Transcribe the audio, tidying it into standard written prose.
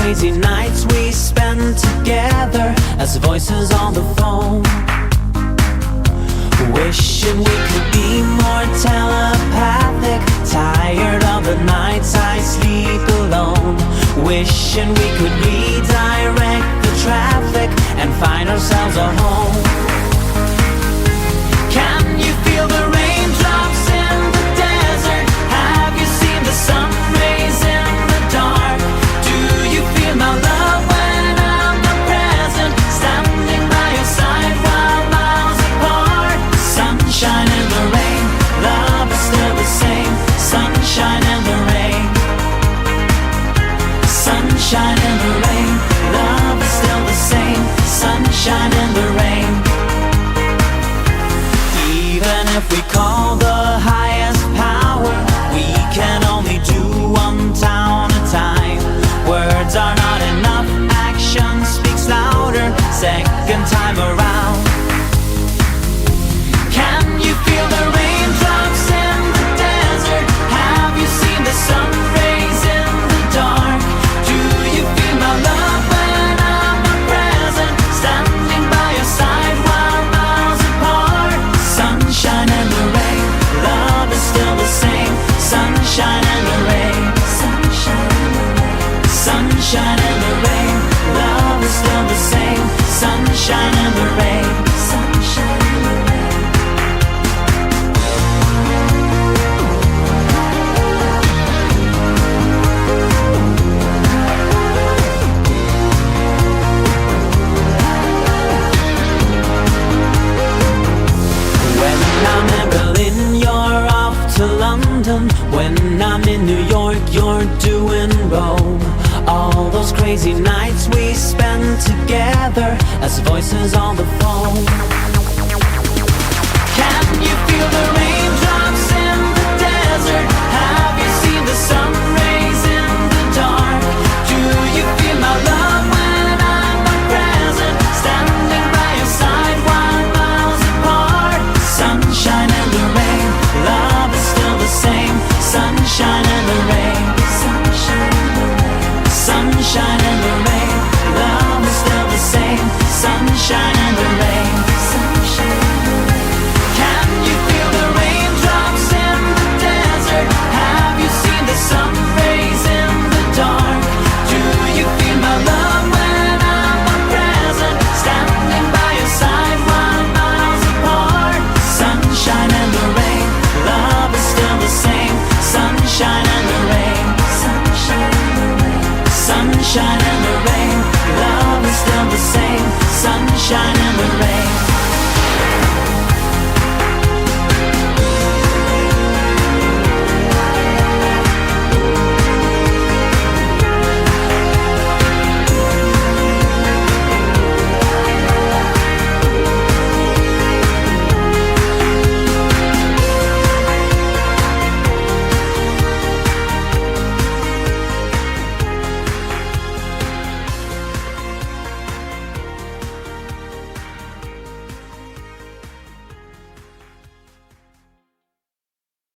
crazy nights we spend together as voices on the phone. Wishing we could be more telepathic. Tired of the nights I sleep alone. Wishing we could redirect the traffic and find ourselves a home. Can you feel the raindrops in the desert? Have you seen the sun rays in the dark? Do you feel my love when I'm not present? Standing by your side while miles apart. Sunshine in the rain, love is still the same. Sunshine in the rain. Sunshine in the rain, love is still the same. Sunshine in the rain. Even if we call the highest power, we can only do one town at a time. Words are not enough, action speaks louder. Second time around. Can you feel the raindrops in the desert? Have you seen the sun rays in the dark? Do you feel my love when I'm not present? Standing by your side while miles apart. Sunshine in the rain, love is still the same. Sunshine in the rain. Sunshine in the rain. Sunshine in the rain, love is still the same. Sunshine in the rain. Sunshine in the rain. When I'm in Berlin, you're off to London. When I'm in New York, you're doing Rome. All those crazy nights we spend together as voices on the phone.